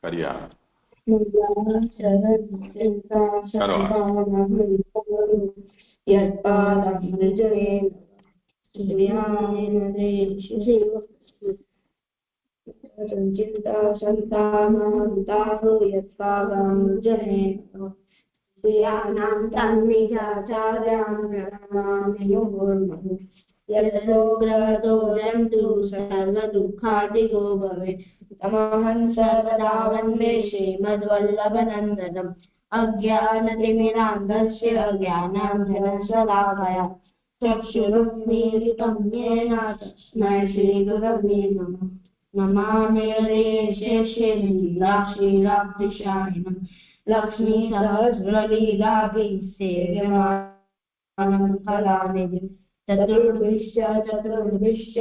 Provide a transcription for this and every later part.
करिया चिंता संतामान्तारो यत्पादानुजने प्रियाणां तन्निजाचार्यां प्रणमामि मुहुर्मुहुः यद्रोगरतो जन्तु सर्वदुःखादिगो भवेत् तमहं सर्वदा वन्दे श्रीमद्वल्लभनन्दनम् अज्ञानतिमिरान्धस्य ज्ञानाञ्जनशलाकया चक्षुरुन्मीलितं येन तस्मै श्रीगुरवे नमः नमामि श्रीराब्धिशायिनं लक्ष्मीसहस्रलीलाभिः सेव्यमानं कलानिधिं चतुर्भिश्च चतुर्भिश्च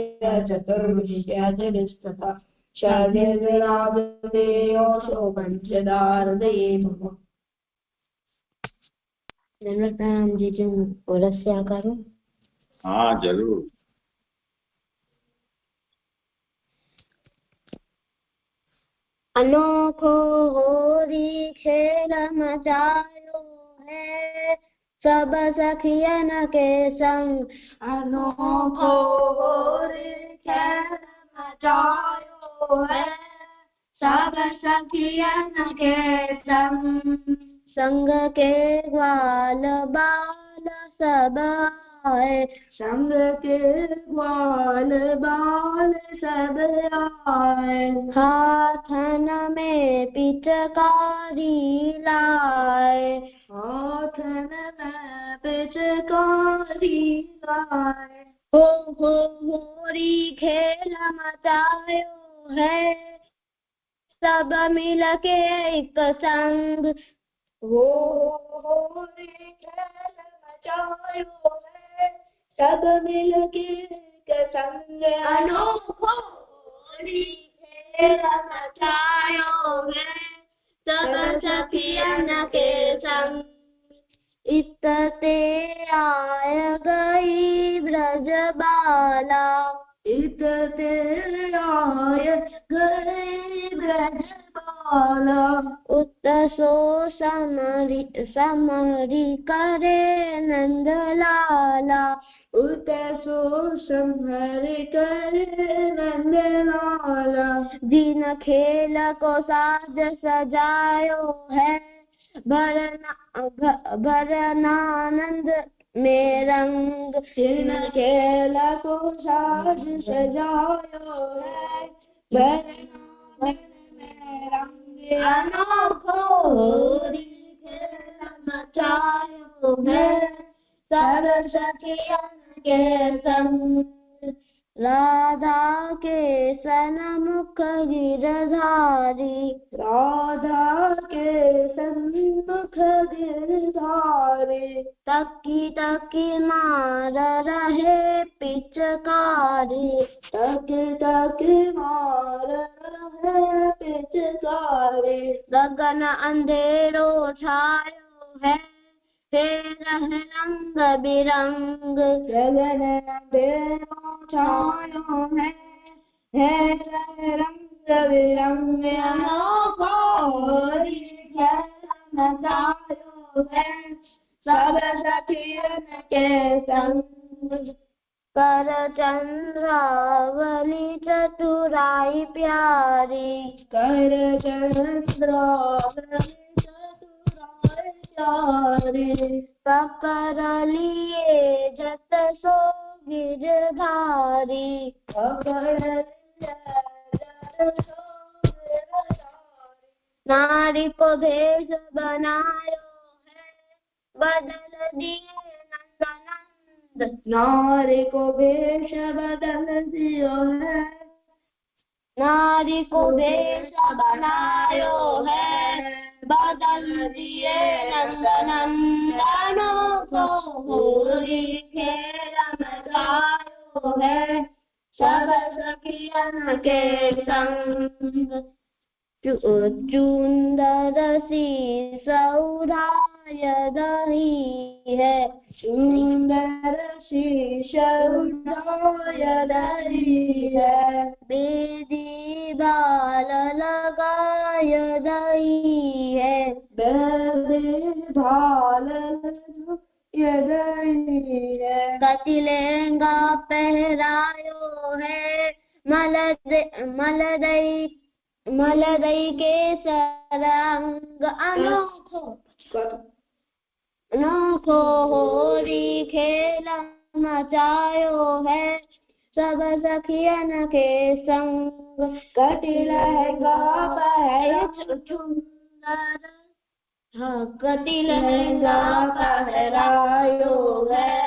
शरदिर्विराजतेयोषो पंचदारदये नमः। नमस्कार जी जो ओरस्या करो। हाँ जरूर। अनोखो होरी खेल मचायो है सब सखियन के संग। अनोखो होरी खेल मचायो है सब सखियन के संग। संग के ग्वाल बाल सब आए संग के ग्वाल बाल सब आए। हाथन में पिचकारी लाए हाथन में पिचकारी लाए। हो होरी खेल मचायो है सब मिल के एक संग। हो होरी खेल मचायो है सब मिल के एक संग। अनोखो होरी खेल मचायो है सब सखियन के संग। इतते आय गई ब्रजबाला इतते आय गई ब्रजबाला। उत्सो समरी करे नंदलाला उत्सो समरी करे नंदलाला। दिन खेल को साज सजायो है भरनानंद में रंग। दिन खेल को साज सजायो है भरनानंद में रंग। अनोखो होरी खेल मचायो है सब सखियन के संग। राधा के सन्मुख गिरधारी राधा के सन्मुख गिरधारी। तकी तकी मार रहे पिचकारी तकी तकी मार रहे पिचकारी। गगन अंधेरो छायो है रंग बिरंग। गगन अंधेरो छायो है रंग बिरंग। अनोखो होरी खेल मचायो है सब सखियन के संग। कर चंद्रावली चतुराई प्यारी कर चंद्रावली चतुराई प्यारी। पकड़ लिए जत सो गिरधारी पकड़ लिए जत सो गिरधारी। नारी को भेष बनायो है बदल दिए नंदनंद। नारी को भेष बदल दियो है नारी को भेष बनायो है बदल दिए नंदनंदनो। को होरी खेल मचायो है सब सखियन के संग। चुंदर सी सौधाय दही है सुंदर शीश उठाय दई है बेदी बाल लगाय दई है बेदी बाल लगाय दई है कति लहंगा पहरायो है मलदई के सरंग अनोखो होरी खेल मचायो है सब सखियन के संग कति लहंगा कति लहंगा पहरायो है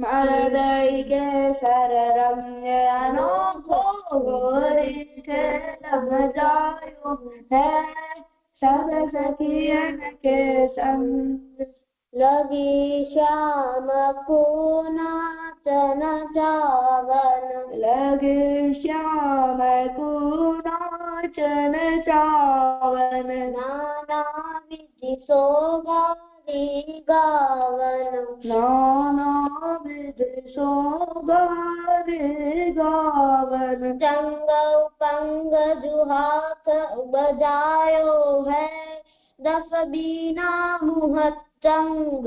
मलदई के सरंग अनोखो होरी खेल मचायो है सब सखियन के संग लगी श्याम को नाचन चावन लगे श्याम को नाचन चावन नाना विधि सोगारी गावन नाना विधि सोगारी गावन चंग पंग जुहाथ बजायो है दस बीना मुहत चंग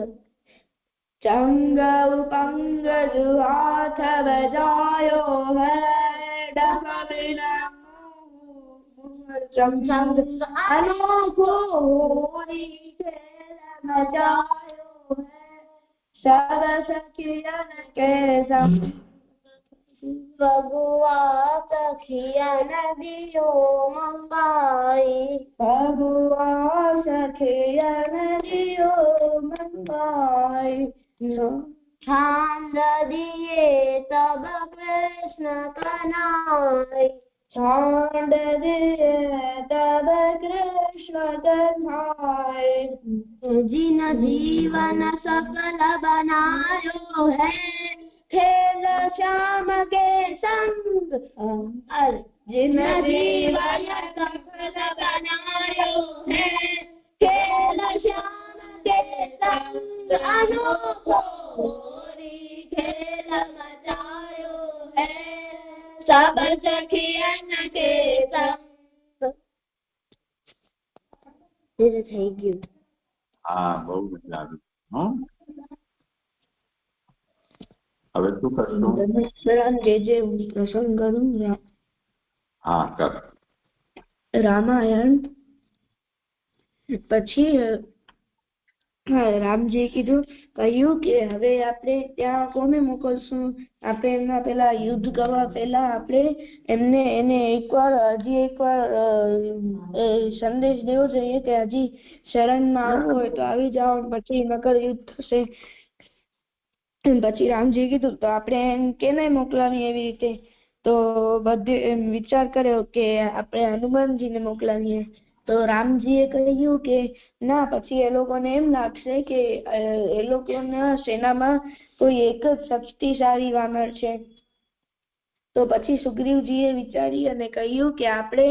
पंग जुहाथ बजायो है डफ बिना चंग अनोखो होरी खेल मचायो है सब सखियन के संग भगुआ सखियन दियो मंगाई भगुआ सखियन दियो मंगाई छांद दिए तब कृष्ण कन्हई छांद दिए तब कृष्ण कन्हई जिन जीवन सफल बनायो है खेल श्याम के संग जिन जीवन सफल बनायो है खेल श्याम के संग अनोखो होरी खेल मचायो है सब सखियन के संग। થઈ ગયું. હા, બહુ મજા આવી. હવે શું કરશું? જે પ્રસંગ કરું. હા, કર. રામાયણ પછી રામજી કહ્યું કે હવે આપણે ત્યાં કોને મોકલશું? આપણે એમના પેલા યુદ્ધ કરવા પહેલા આપણે એને હજી એકવાર સંદેશ દેવો જોઈએ કે હજી શરણમાં આવવું હોય તો આવી જાઓ, પછી નકર યુદ્ધ થશે. પછી રામજી કીધું તો આપણે કેને મોકલાવીએ એવી રીતે? તો બધે વિચાર કર્યો કે આપણે હનુમાનજીને મોકલાવીએ. તો રામજીએ કહ્યું કે ના, પછી એ લોકોને એમ લાગશે કે એ લોકોના સેનામાં કોઈ એક જ શક્તિશાળી વાનર છે. તો પછી સુગ્રીવજીએ વિચારી અને કહ્યું કે આપણે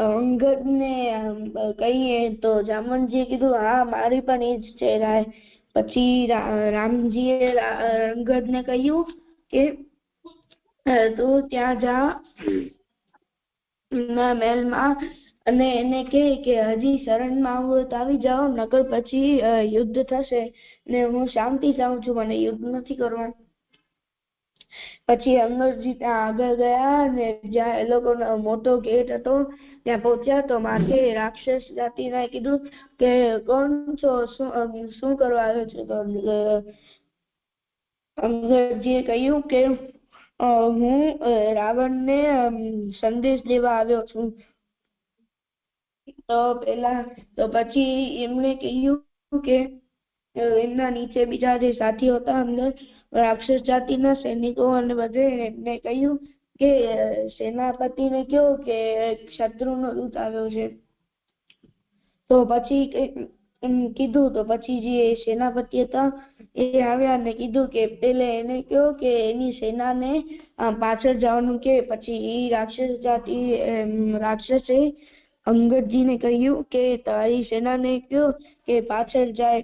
અંગદને કહીએ. તો જામવંતજીએ કીધું હા, મારી પણ એ જ છે રાય. પછી રામજીએ અંગદને કહ્યું કે તું ત્યાં જા મહેલમાં અને એને કહે કે હજી શરણમાં આવવું હોય તો આવી જાઓ, નકર પછી યુદ્ધ થશે ને હું શાંતિ ચાહું છું, મને યુદ્ધ નથી કરવું. પછી અંગદજી ત્યાં આગળ ગયા અને જ્યાં એ લોકોનો મોટો ગેટ હતો ત્યાં પહોંચ્યા. તો માથે રાક્ષસ જાતિને કીધું કે કોણ છો, શું કરવા આવ્યો છો? તો અંગદજીએ કહ્યું કે હું રાવણને સંદેશ દેવા આવ્યો છું. તો પછી એમણે કહ્યું કે એમના નીચે બીજા જે સાથીઓ હતા અંદર રાક્ષસ જાતિના સૈનિકો અને બધે એમને કહ્યું કે સેનાપતિને કહો કે શત્રુનો દૂત આવ્યો છે. તો પછી કીધું. તો પછી જે સેનાપતિ હતા એ આવ્યા અને કીધું કે પેલે એને કહો કે એની સેનાને પાછળ જવાનું કે. પછી એ રાક્ષસે અંગદજીને કહ્યું કે તારી સેનાને કહો કે પાછળ જાય.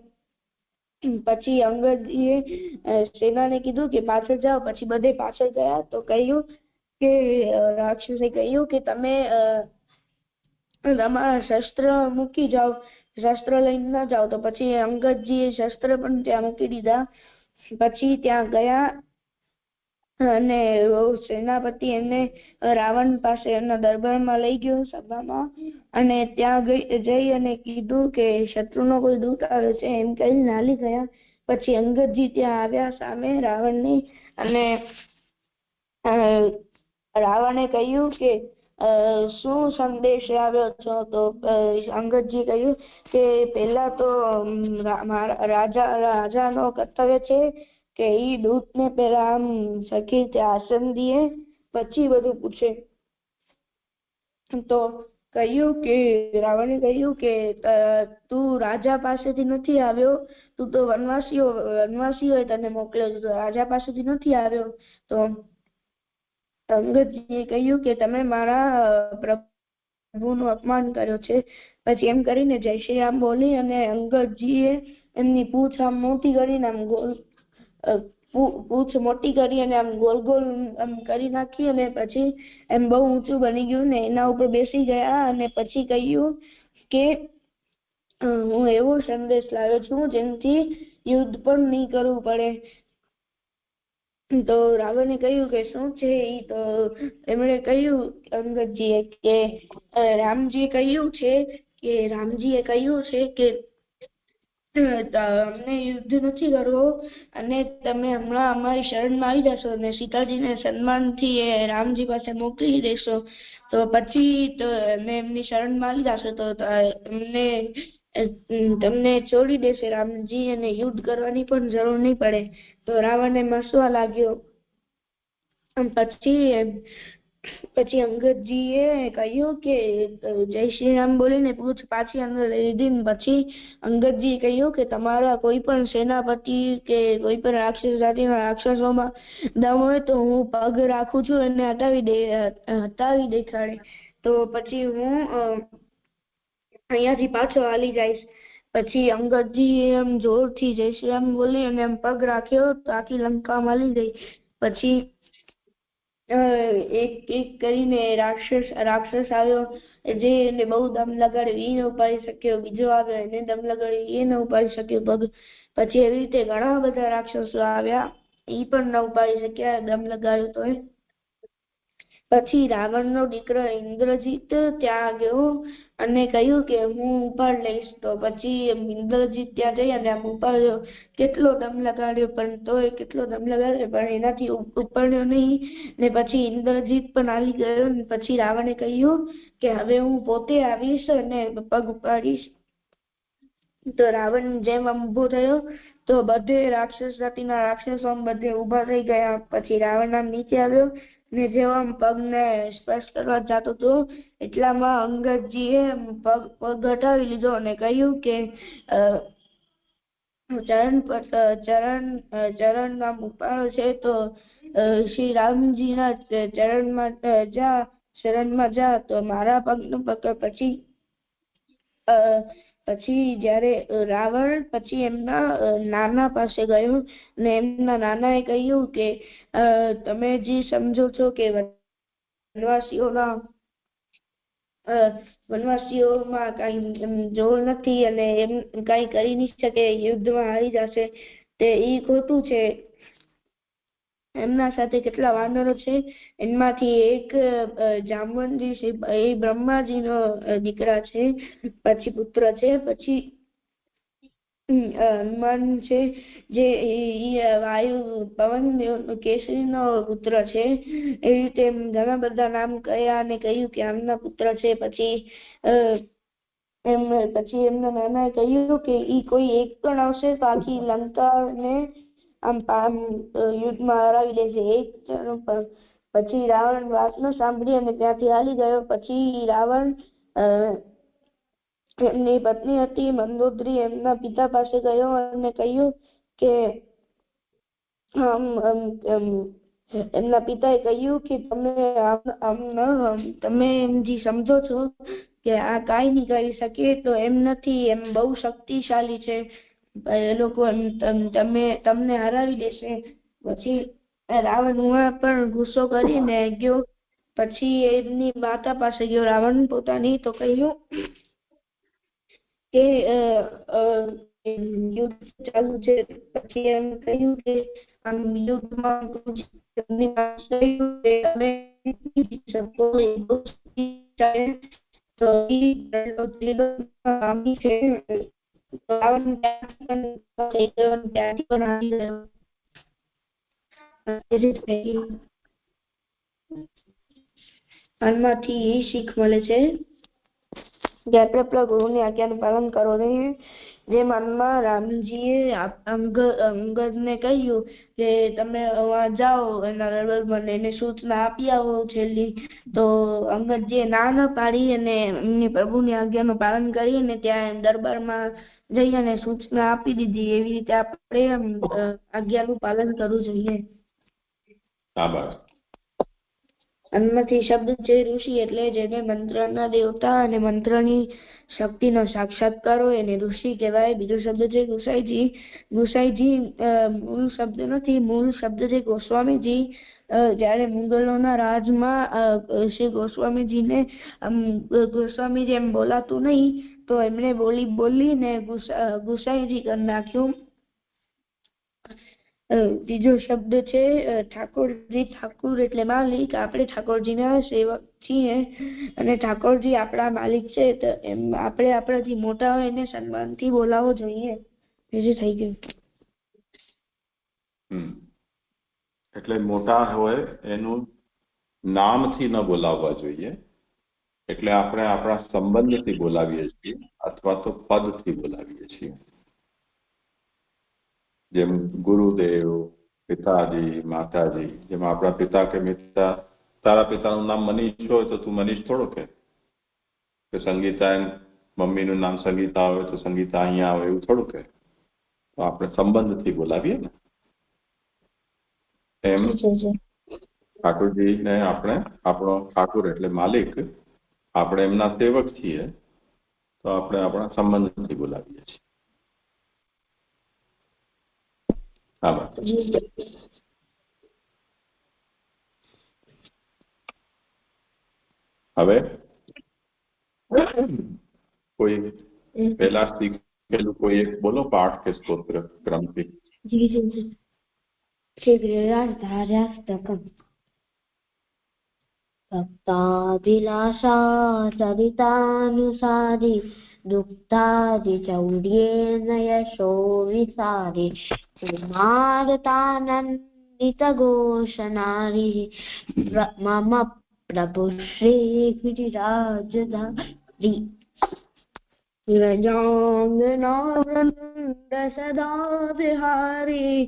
પછી અંગદજીએ સેનાને કીધું કે પાછળ જાઓ. પછી બધે પાછળ ગયા તો કહ્યું કે રાક્ષસે કહ્યું કે તમે તમારા શસ્ત્ર મૂકી જાઓ, શસ્ત્ર લઈને ના જાઓ. તો પછી અંગદજીએ શસ્ત્ર પણ ત્યાં મૂકી દીધા. પછી ત્યાં ગયા અને સેનાપતિ એમને રાવણ પાસે એમના દરબારમાં લઈ ગયો સભામાં, અને ત્યાં જઈ અને કીધું કે શત્રુનો કોઈ દૂત આવે છે એમ કહીને હાલી ગયા. પછી અંગદજી ત્યાં આવ્યા સામે રાવણની, અને રાવણે કહ્યું કે શું સંદેશ આવ્યો છો? તો અંગદજી કહ્યું કે પહેલા તો રાજાનો કર્તવ્ય છે કે ઈ દૂતને પહેલા આમ સરખી રીતે આસન દે, પછી બધું પૂછે. તો કહ્યું કે રાવણે કહ્યું કે તું રાજા પાસેથી નથી આવ્યો, તું તો વનવાસીઓએ તને મોકલ્યો છે, તો રાજા પાસેથી નથી આવ્યો. તો અંગદજીએ કહ્યું કે તમે મારા પ્રભુનું અપમાન કર્યો છે. પછી એમ કરીને જય શ્રી રામ બોલી, અને અંગદજીએ એમની પૂંછ આમ મોટી કરીને આમ ગોલ પૂંછ મોટી કરી અને આમ ગોલ ગોલ આમ કરી નાખી, અને પછી એમ બહુ ઊંચું બની ગયું ને એના ઉપર બેસી ગયા. અને પછી કહ્યું કે હું એવો સંદેશ લાવ્યો છું જેનાથી યુદ્ધ પણ નહીં કરવું પડે. તો રાવણે કહ્યું કે શું છે ઈ? તો એમણે કહ્યું અંગદજીએ કે રામજીએ કહ્યું છે કે અમને યુદ્ધ નથી કરવો, અને તમે હમણાં અમારી શરણમાં આવી જશો અને સીતાજીને સન્માનથી રામજી પાસે મોકલી દેશો. તો પછી એમની શરણમાં આવી જશો તો તમને છોડી દેશે રામજી, અને યુદ્ધ કરવાની પણ જરૂર નહીં પડે. તો રાવણને મસવા લાગ્યો. પછી અંગદજીએ કહ્યું કે જય શ્રી રામ બોલીને પૂછ પાછી અંદર લઈ લીધી. પછી અંગદજીએ કહ્યું કે તમારા કોઈ પણ સેનાપતિ કે કોઈ પણ રાક્ષસ જાતિના રાક્ષસોમાં દમ હોય તો હું પગ રાખું છું અને હટાવી દેખાડે, તો પછી હું અહીંયાથી પાછો હાલી જઈશ. પછી અંગદજી એમ જોરથી જય શ્રી રામ બોલી અને એમ પગ રાખ્યો તો આખી લંકા મળી ગઈ. પછી એક એક કરીને રાક્ષસ આવ્યો જે એને બહુ દમ લગાડ્યો, એ ન ઉપાડી શક્યો. બીજો આવ્યો, એને દમ લગાડ્યો, એ ન ઉપાડી શક્યો પગ. પછી એવી રીતે ઘણા બધા રાક્ષસો આવ્યા, એ પણ ન ઉપાડી શક્યા દમ લગાડ્યો તો. પછી રાવણનો દીકરો ઇન્દ્રજીત ત્યાં ગયો અને કહ્યું કે હું ઉપાડ લઈશ. તો પછી ઇન્દ્રજીત ત્યાં જઈ અને આમ ઉપાડ્યો, કેટલો દમ લગાડ્યો પણ તોય કેટલો દમ લગાડ્યો પણ એનાથી ઉપાડ્યો નહીં. ને પછી ઇન્દ્રજીત પણ હાલી ગયો. પછી રાવણે કહ્યું કે હવે હું પોતે આવીશ અને પગ ઉપાડીશ. તો રાવણ જેમ ઉભો થયો તો બધે રાક્ષસ જાતિના રાક્ષસો બધે ઉભા થઈ ગયા. પછી રાવણ આમ નીચે આવ્યો ને જેવા પગને સ્પર્શ કરવા જતો હતો એટલામાં અંગદજીએ પગ હટાવી લીધો અને કહ્યું કે ચરણમાં ઉપાડો છે તો શ્રી રામજીના શરણમાં જા તો મારા પગનું પકડ. પછી જ્યારે રાવણ પછી એમના નાના પાસે ગયો ને એમના નાનાએ કહ્યું કે તમે જે સમજો છો કે વનવાસીઓમાં કઈ જોર નથી અને એમ કઈ કરી નહીં શકે, યુદ્ધમાં હારી જશે, તે ઈ ખોટું છે. એમના સાથે કેટલા વાનરો છે, એમાંથી એક જામવંતી છે, એ બ્રહ્માજીનો દીકરા છે, પછી પુત્ર છે. પછી હનુમાન છે જે વાયુ પવન કેસરીનો પુત્ર છે. એવી રીતે ઘણા બધા નામ કયા અને કહ્યું કે આમના પુત્ર છે. પછી એમના નાનાએ કહ્યું કે ઈ કોઈ એક પણ આવશે તો આખી લંકાને આમ યુદ્ધમાં હરાવી દેશે એક જણ પર. પછી રાવણ વાત ન સાંભળી અને ત્યાંથી હાલી ગયો. પછી રાવણ એમની પત્ની હતી મંદોદરી, એમના પિતા પાસે ગયો અને કહ્યું કે એમના પિતાએ કહ્યું કે તમે એમ જે સમજો છો કે આ કાંઈ નહીં કરી શકે તો એમ નથી, એમ બહુ શક્તિશાળી છે. એ લોકો તમને હરાવી દેશે. પછી રાવણ પણ ગુસ્સો કરીને ગયો. પછી એમની માતા પાસે ગયો રાવણ પોતાની, તો કહ્યું કે યુદ્ધ ચાલુ છે. પછી એમ કહ્યું કે આમ યુદ્ધમાં એમની પાસે કહ્યું કે અમે જીતી શકો. તો એ ત્યાંથી પણ આવી ગયો. આમાંથી એ શીખ મળે છે કે આપણે પ્રભુની આજ્ઞાનું પાલન કરવું જોઈએ. જે મનમાં રામજીએ અંગદને કહ્યું કે તમે જાઓ એના દરબારમાં એને સૂચના આપી આવો છેલ્લી, તો અંગદજીએ ના ન પાડી અને એમની પ્રભુની આજ્ઞાનું પાલન કરી અને ત્યાં દરબારમાં જઈ અને સૂચના આપી દીધી. એવી રીતે આપણે આજ્ઞાનું પાલન કરવું જોઈએ. આમાંથી શબ્દ છે ઋષિ એટલે જેને મંત્રના દેવતા અને મંત્રની શક્તિનો સાક્ષાત્કાર હોય એને ઋષિ કહેવાય. બીજો શબ્દ છે ગુસાઈજી. ગુસાઈજી મૂળ શબ્દ નથી, મૂળ શબ્દ છે ગોસ્વામીજી. જયારે મુગલોના રાજમાં શ્રી ગોસ્વામીજીને ગોસ્વામીજી એમ બોલાતું નહીં, તો એમણે બોલીને ગુસાઈજી કરી નાખ્યું. બીજો શબ્દ છે ઠાકોરજી. ઠાકોર એટલે માલિક. આપણે ઠાકોરજીના સેવક છીએ અને ઠાકોરજી આપણા માલિક છે. તો એમ આપણે આપણાથી મોટા હોય એને સન્માનથી બોલાવવો જોઈએ. બીજું થઈ ગયું. એટલે મોટા હોય એનું નામથી ન બોલાવવા જોઈએ. એટલે આપણે આપણા સંબંધથી બોલાવીએ છીએ અથવા તો પદથી બોલાવીએ છીએ. જેમ ગુરુદેવ, પિતાજી, માતાજી. જેમ આપણા પિતા કે મિત્ર, તારા પિતાનું નામ મનીષ હોય તો તું મનીષ થોડો કે સંગીતા, મમ્મીનું નામ સંગીતા હોય તો સંગીતા અહીંયા આવે એવું થોડું કે. તો આપણે સંબંધથી બોલાવીએ ને. એમ ઠાકોરજીને આપણે આપણો ઠાકોર એટલે માલિક, આપણે એમના સેવક છીએ તો આપણે આપણા સંબંધથી બોલાવીએ છીએ. હવે કોઈ પહેલા શીખેલું કોઈ એક બોલો પાઠ કે સ્તોત્ર ક્રમથી. ભક્તાભિલાષા સરિતાનુસારી દુઃખાદિ ચૌર્યેન યશો વિસારી કુમારતાનંદિત ઘોષનારી મમ પ્રભુ શ્રી ગિરિરાજધારી વ્રજાંગનાવૃંદ સદા વિહારી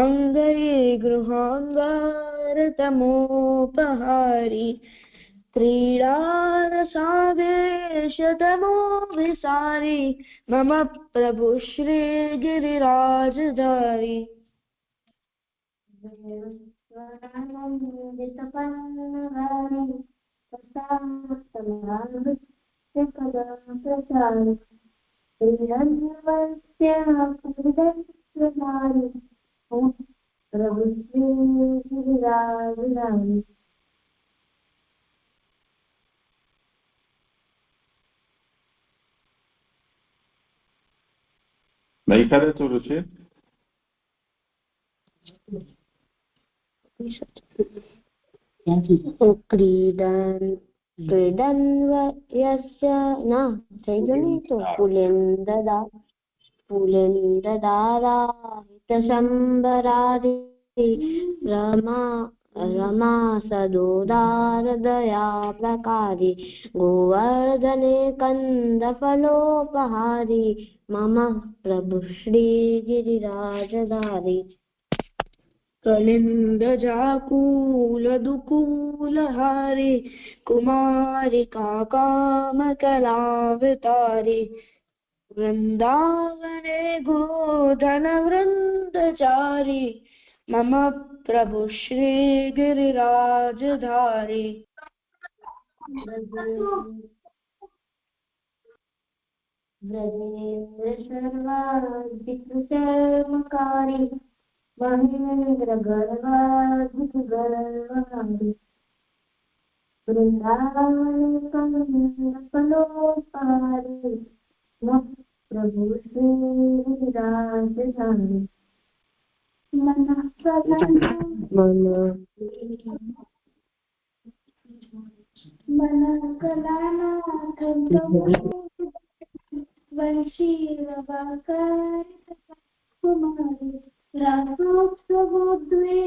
અંગૈ ગૃહાંગારતમોપહારી ક્રીડારસાવેશતમો વિસારી મમ પ્રભુ શ્રી ગિરિરાજધારી. નહીં કરે તો રુચિ ક્રીડન યસ્ય ના થઈ ગયું નહીં તો પુલેન્દદારાહિત સંબરારી રમા સદોદાર દયા પ્રકારી ગોવર્ધને કંદ ફલોપહારી મમ પ્રભુ શ્રી ગિરિરાજધારી. કલિંદજાકૂલ દુકૂલહારી કુમારિકા કામકલાવતારી વૃંદાવને ગોધન વૃંદચારી મમ પ્રભુ શ્રી ગિરિરાજધારી. ब्रजेन्द्र सर्वाधिकचर्मकारी महेन्द्र गर्वाधिक गर्वहारी वृंदावन कलोपारी नः प्रभु श्री राजधानी मनः कलानाथ वंशीलवाकारी कुमारी रासोत्सवोद्वे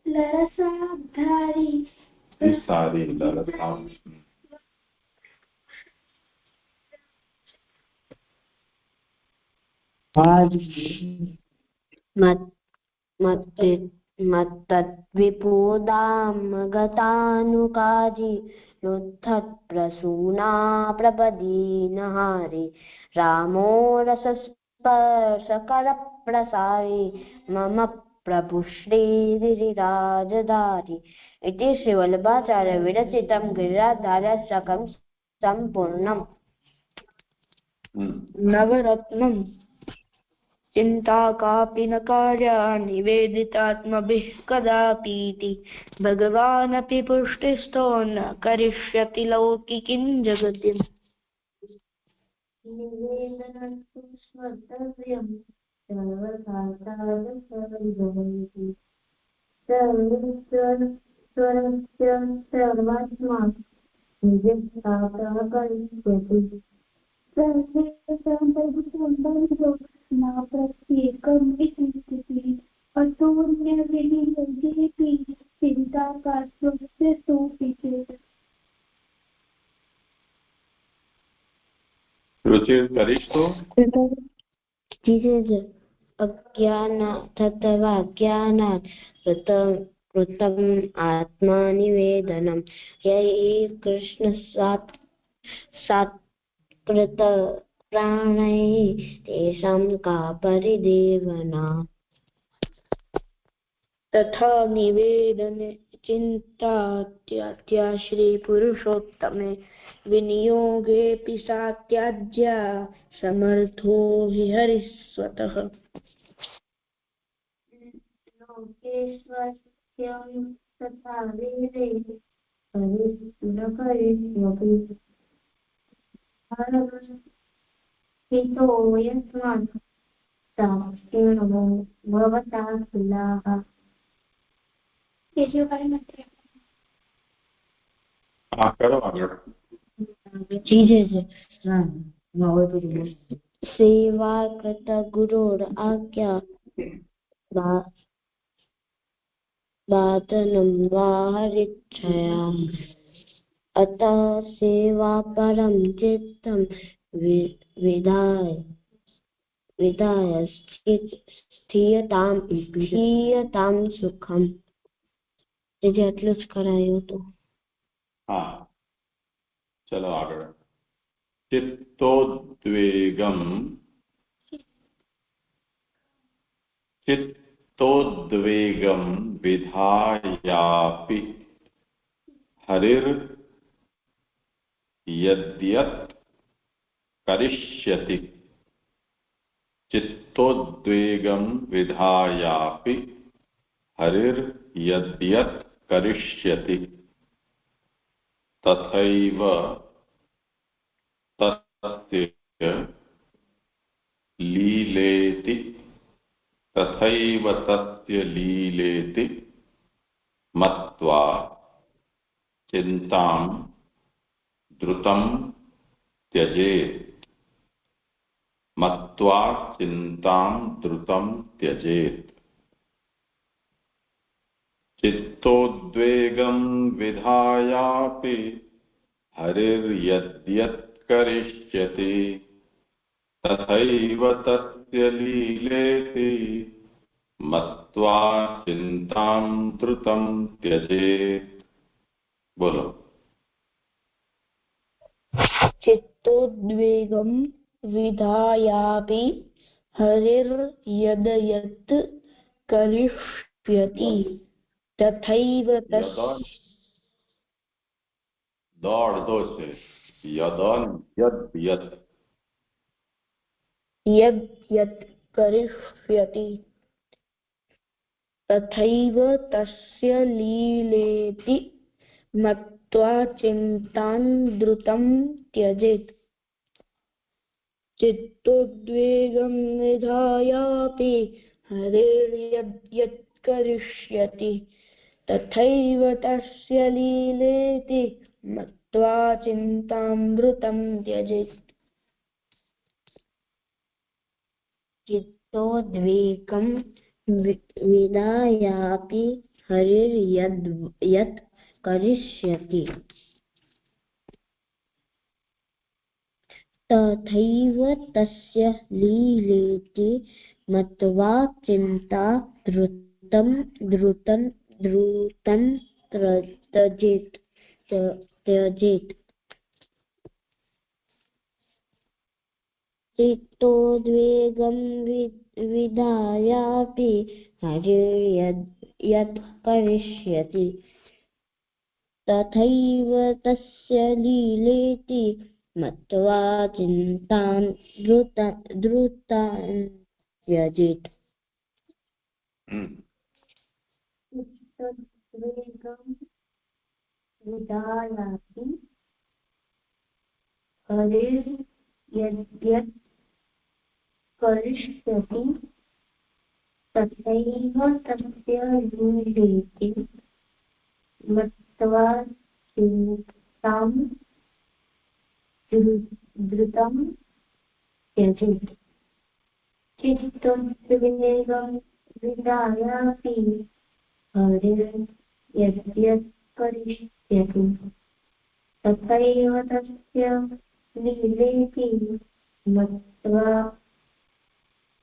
लरसाधारी सारी ललसा मत्तद्विपूदां गतानुकाजी युद्धप्रसूना प्रपदीनहारी रामो रसस्पर्शकरप्रसारी मम प्रभु श्रीगिरिराजधारी इति श्रीवल्लभाचार्य विरचितं गिरिराधार्यष्टकं सम्पूर्णम्। नवरत्नम् चिंता कापि न कार्या निवेदितात्मभिः कदापीति भगवानपि पुष्टिस्थो न करिष्यति लौकिकीं जगतिम्। निवेदनस्तु स्मर्तव्यं सर्वथा साधुसर्वभवन्ति सर्वस्य सर्वात्मा निजस्थातः करिष्यति सर्वेषां न प्रत्येकम् इति स्थितिः अतोऽन्यविनियोगेऽपि चिन्ता का स्वस्य सोऽपि चेत्। रुचिर करिष् तो अज्ञानात् कृतम् आत्मनिवेदनं यै कृष्ण सात्कृत प्राणैः तेषां का परिदेवना। तथा निवेदने चिन्तात्या श्रीपुरुषोत्तमे विनियोगेऽपि सा त्याज्या समर्थो हि हरिः स्वतः। लोकेश्वरस्यं तथा वेदे न करिष्यति हितो यस्मात् साक्षिणो भवता कुलाः। हाँ करो आगे सेवा कृत गुरोर आज्ञा वादनं वा हरिच्छया अतः सेवा परं चित्तं विधाय स्थीयतां सुखम। એટલું જ કરાયું હતું। हाँ चलो आगे चित्तोद्वेगं विधायापि हरिर्यद्यत् करिष्यति चित्तोद्वेगं विधायापि हरिर्यद्यत् करिष्यति तथैव तस्य लीलेति मत्वा चिन्तां द्रुतं त्यजेत् मत्वा चिन्तां द्रुतं त्यजेत् चित्तोद्वेगं विधायापि हरिर्यद्यत् करिष्यति तथैव तस्य लीलेति मत्वा चिन्तां द्रुतं त्यजेत्। बोलो चित्तोद्वेगं विधायापि हरिर्यद्यत् करिष्यति तथैव दौड़ दो से यदन यद यत् यद् यत् करिष्यति तथैव तस्य लीलेति मत्वा चिन्तां द्रुतं त्यजेत् चित्तोद्वेगं विधायापि हरेर्यद् यत् करिष्यति तथैव तस्य लीलेति मत्वा चिन्तां द्रुतं त्यजेत् चित्तोद्वेगं विधायापि हरेर्यद् यत् करिष्यति तथैव तस्य लीलेति मत्वा चिन्ता द्रुतं त्यजेत् चित्तोद्वेगं विधायापि हरेर्यद् यत् करिष्यति तथैव तस्य लीलेति मत्वा चिन्तां द्रुतां त्यजेत् चित्तोद्वेगं विधायापि हरेर्यद् करिष्यति तथैव तस्य लीलेति मत्वा चिन्तां द्रुतं त्यजेत् चित्तोद्वेगं विधायापि हरेर्यद् करिष्यति तथैव तस्य लीलेति मत्वा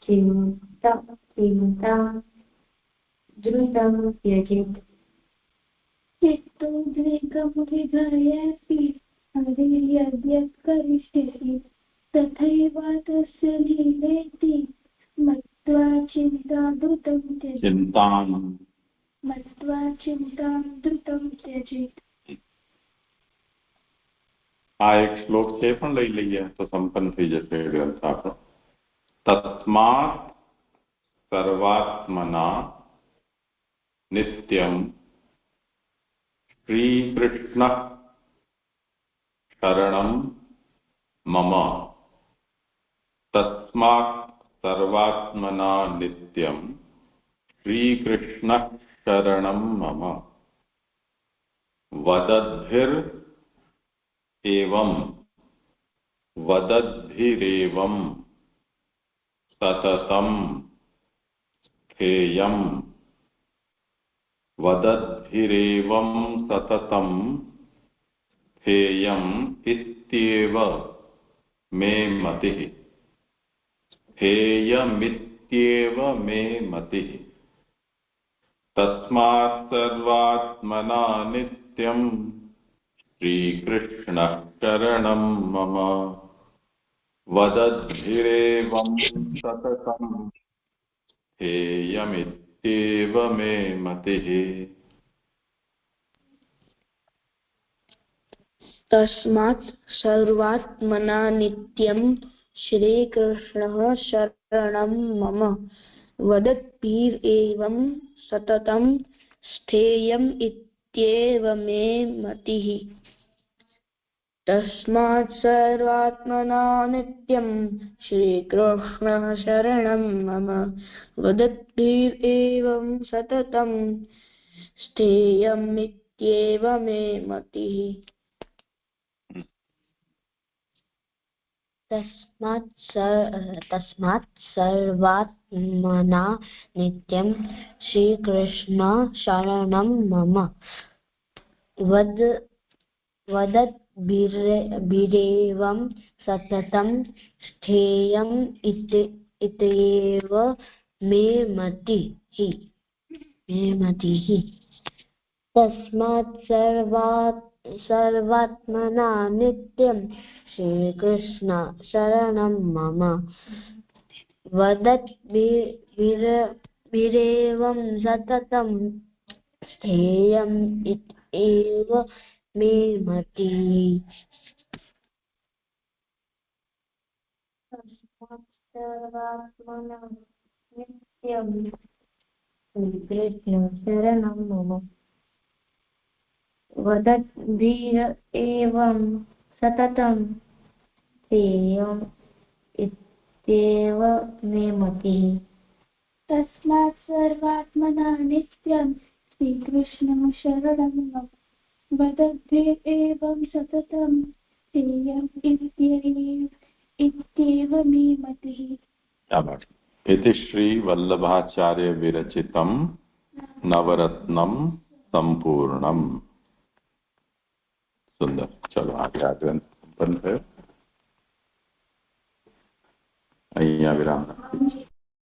चिन्तां द्रुतं त्यजेत् चित्तोद्वेगं विधायापि हरेर्यद् करिष्यति तथैव तस्य लीलेति मत्वा चिन्तां द्रुतं त्यजेत् આ એક શ્લોક છે પણ લઈ લઈએ તો સંપન્ન થઈ જશે ગ્રંથ આપણો. તસ્માત સર્વાત્મના નિત્યમ શ્રીકૃષ્ણ શરણમ મમ. તસ્માત સર્વાત્મના નિત્યમ શ્રીકૃષ્ણ શરણમ મમ. वदद्भिरेवं सततं स्थेयं वदद्भिरेवं सततं स्थेयं इत्येव मे मतिः स्थेयमित्येव मे मतिः. तस्मात् सर्वात्मना नित्यं श्रीकृष्ण शरणं मम. वदद्भिरेवं सततं स्थेयमित्येव मे मतिः. तस्मात् सर्वात्मना नित्यं श्रीकृष्णः शरणं मम. वदद्भिरेवं सततं स्थेयम् इत्येव मे मतिः. तस्मात् सर्वात्मना नित्यं श्रीकृष्णः शरणं मम. वदद्भिरेवं सततं स्थेयम् इत्येव मे मतिः. तस्मात् सर्वात्मना नित्यं श्रीकृष्ण शरणं मम. वदद्भिरेवं सततं स्थेयम् इत्येव मे मतिः. तस्मात् सर्वात्मना नित्यं श्रीकृष्ण शरणं मम. वदद्भिरेवं सततं स्थेयम् इत्येव मे मतिः. सर्वात्मना नित्यं श्रीकृष्ण शरणं मम वदद्भिः एवं सततं तेयम् इत्येव मे मतिः तस्मात् सर्वात्मना नित्यं श्रीकृष्णं शरणं मम वदद्भिः एवं सततं तेयम् इत्येव मे मतिः। इति श्री वल्लभाचार्य विरचितम नवरत्नम संपूर्णम। सुंदर। चलो आगे ग्रंथ संपन्न है। અહીંયા વિરામ।